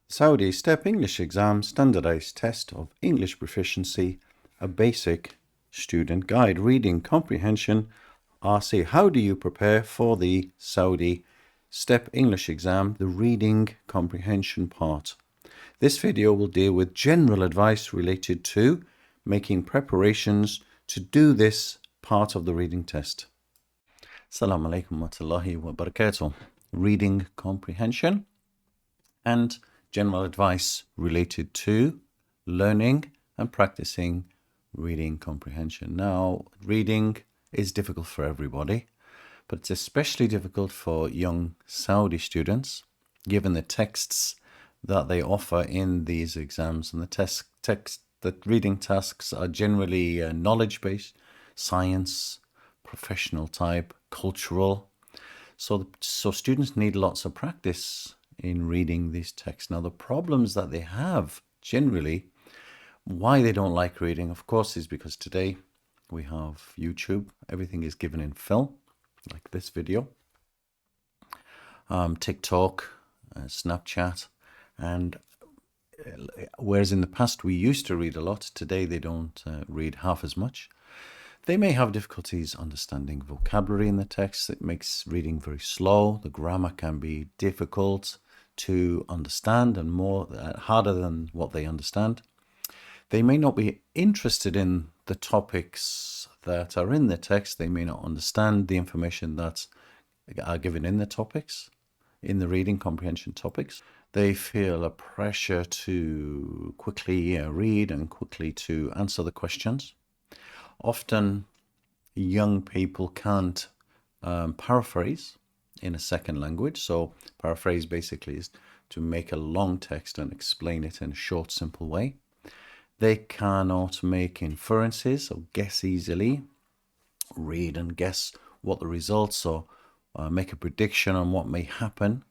Saudi Step English Exam Standardized Test of English Proficiency, a basic student guide. Reading Comprehension, RC. How do you prepare for the Saudi Step English Exam, the reading comprehension part? This video will deal with general advice related to making preparations to do this part of the reading test. Assalamu alaikum wa rahmatullahi wa barakatuh. Reading comprehension and general advice related to learning and practicing reading comprehension. Now, reading is difficult for everybody, but it's especially difficult for young Saudi students, given the texts that they offer in these exams. And the reading tasks are generally knowledge-based, science, professional type, cultural. So students need lots of practice in reading these texts. Now, the problems that they have generally, why they don't like reading, of course, is because today we have YouTube. Everything is given in film, like this video, TikTok, Snapchat, and whereas in the past we used to read a lot, today they don't read half as much. They may have difficulties understanding vocabulary in the text. It makes reading very slow. The grammar can be difficult to understand and more harder than what they understand. They may not be interested in the topics that are in the text. They may not understand the information that are given in the topics, in the reading comprehension topics. They feel a pressure to quickly read and quickly to answer the questions. Often young people can't paraphrase in a second language. So paraphrase basically is to make a long text and explain it in a short, simple way. They cannot make inferences or guess easily, read and guess what the results or make a prediction on what may happen.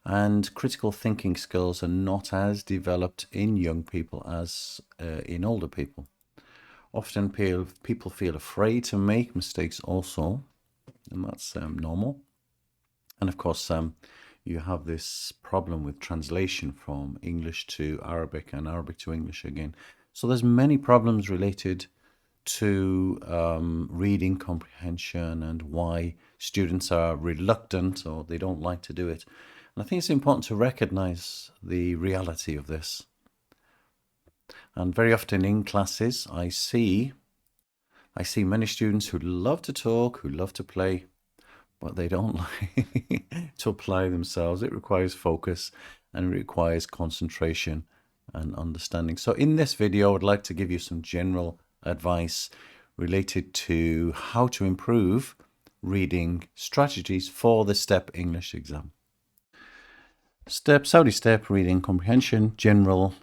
And critical thinking skills are not as developed in young people as in older people. Often people feel afraid to make mistakes also, and that's normal. And of course, you have this problem with translation from English to Arabic and Arabic to English again. So there's many problems related to reading comprehension and why students are reluctant or they don't like to do it. And I think it's important to recognize the reality of this. And very often in classes, I see many students who love to talk, who love to play, but they don't like to apply themselves. It requires focus and it requires concentration and understanding. So in this video, I would like to give you some general advice related to how to improve reading strategies for the STEP English exam. Saudi STEP Reading Comprehension General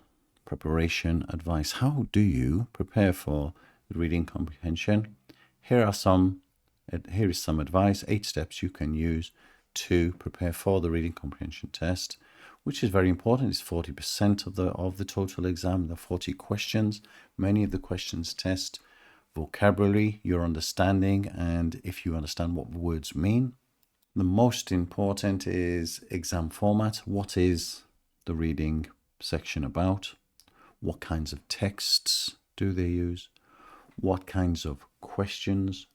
Preparation Advice. How do you prepare for reading comprehension? Here is some advice, 8 steps you can use to prepare for the reading comprehension test, which is very important. It's 40% of the total exam. There are 40 questions. Many of the questions test vocabulary, your understanding, and if you understand what words mean. The most important is exam format. What is the reading section about? What kinds of texts do they use? What kinds of questions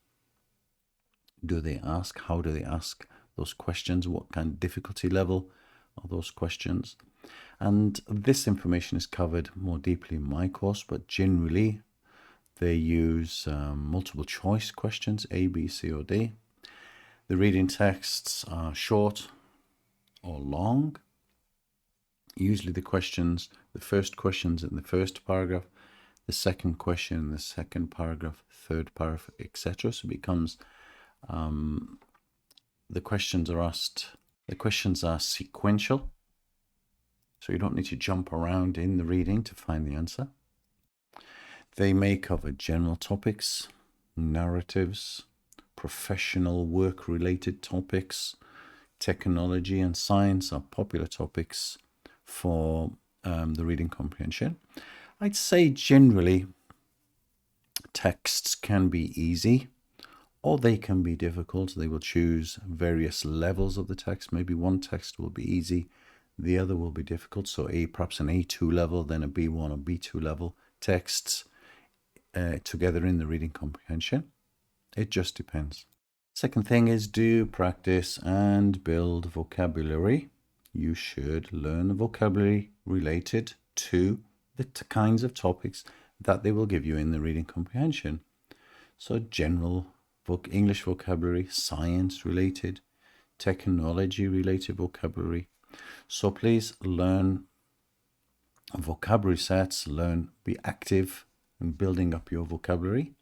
do they ask? How do they ask those questions? What kind of difficulty level are those questions? And this information is covered more deeply in my course, but generally they use multiple choice questions, A, B, C, or D. The reading texts are short or long. Usually the first questions in the first paragraph, the second question in the second paragraph, third paragraph, etc. So it becomes the questions are sequential. So you don't need to jump around in the reading to find the answer. They may cover general topics, narratives, professional work-related topics, technology and science are popular topics for the reading comprehension. I'd say generally texts can be easy or they can be difficult. They will choose various levels of the text. Maybe one text will be easy, the other will be difficult. So perhaps an A2 level, then a B1 or B2 level texts together in the reading comprehension. It just depends. Second thing is do practice and build vocabulary. You should learn the vocabulary related to the kinds of topics that they will give you in the reading comprehension. So general English vocabulary, science related, technology related vocabulary. So please learn vocabulary sets, be active in building up your vocabulary.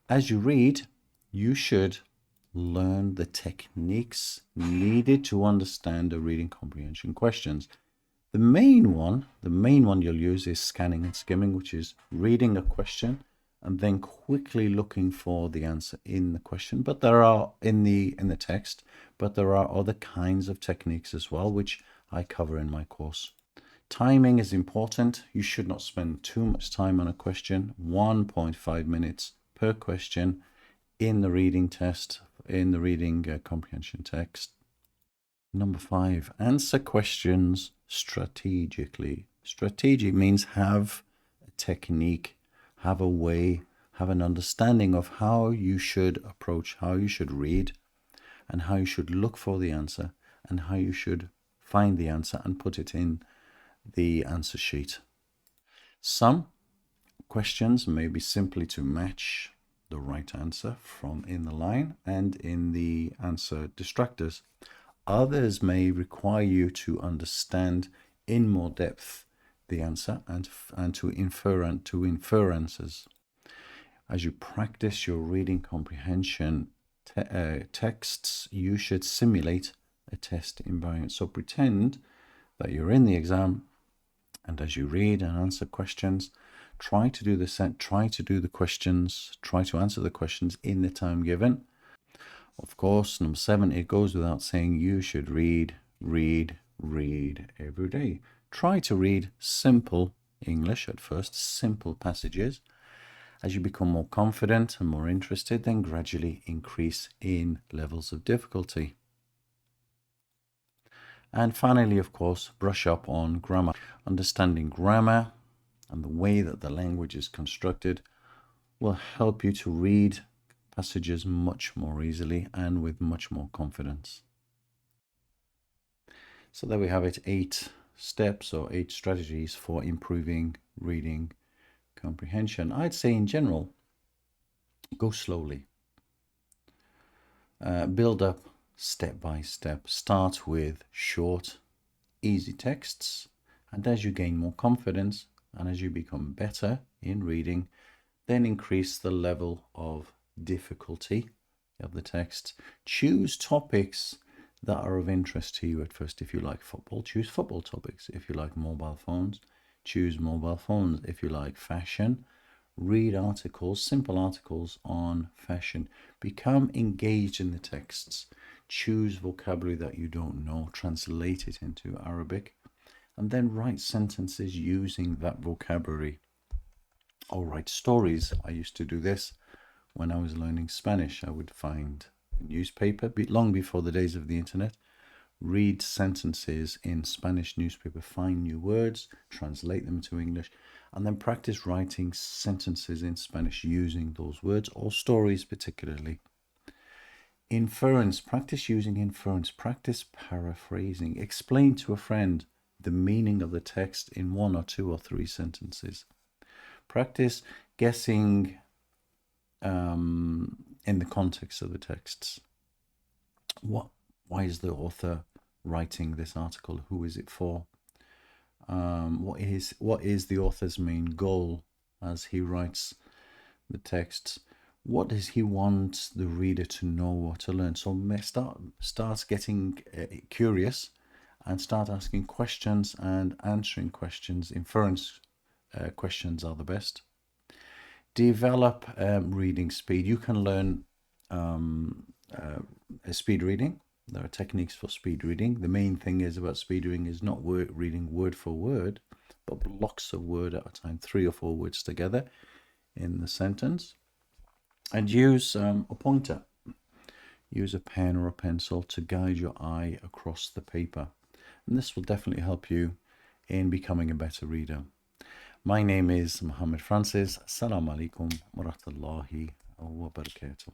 As you read, you should learn the techniques needed to understand the reading comprehension questions. The main one you'll use is scanning and skimming, which is reading a question and then quickly looking for the answer in the question. But there are in the text, but there are other kinds of techniques as well, which I cover in my course. Timing is important. You should not spend too much time on a question. 1.5 minutes per question in the reading test, in the reading comprehension text. Number 5, answer questions strategically. Strategic means have a technique, have a way, have an understanding of how you should approach, how you should read, and how you should look for the answer, and how you should find the answer and put it in the answer sheet. Some questions may be simply to match the right answer from in the line and in the answer distractors. Others may require you to understand in more depth the answer and to infer answers. As you practice your reading comprehension texts, you should simulate a test environment. So pretend that you're in the exam, and as you read and answer questions, try to answer the questions in the time given. Of course, number 7, it goes without saying you should read every day. Try to read simple English at first, simple passages. As you become more confident and more interested, then gradually increase in levels of difficulty. And finally, of course, brush up on grammar. Understanding grammar and the way that the language is constructed will help you to read passages much more easily and with much more confidence. So there we have it, 8 steps or 8 strategies for improving reading comprehension. I'd say in general, go slowly. Build up step by step. Start with short, easy texts, and as you gain more confidence and as you become better in reading, then increase the level of difficulty of the text. Choose topics that are of interest to you at first. If you like football, choose football topics. If you like mobile phones, choose mobile phones. If you like fashion, read articles, simple articles on fashion. Become engaged in the texts. Choose vocabulary that you don't know, translate it into Arabic, and then write sentences using that vocabulary. Or write stories. I used to do this when I was learning Spanish. I would find a newspaper, long before the days of the internet, read sentences in Spanish newspaper, find new words, translate them to English, and then practice writing sentences in Spanish using those words or stories particularly. Inference, practice using inference, practice paraphrasing, explain to a friend the meaning of the text in 1 or 2 or 3 sentences. Practice guessing in the context of the texts. Why is the author writing this article? Who is it for? What is the author's main goal as he writes the text? What does he want the reader to know or to learn? So start getting curious and start asking questions and answering questions. Inference questions are the best. Develop reading speed. You can learn speed reading. There are techniques for speed reading. The main thing is about speed reading is not reading word for word, but blocks of word at a time, 3 or 4 words together in the sentence. And use a pointer. Use a pen or a pencil to guide your eye across the paper. and this will definitely help you in becoming a better reader. My name is Muhammad Francis. Assalamu alaikum wa rahmatullahi wa barakatuh.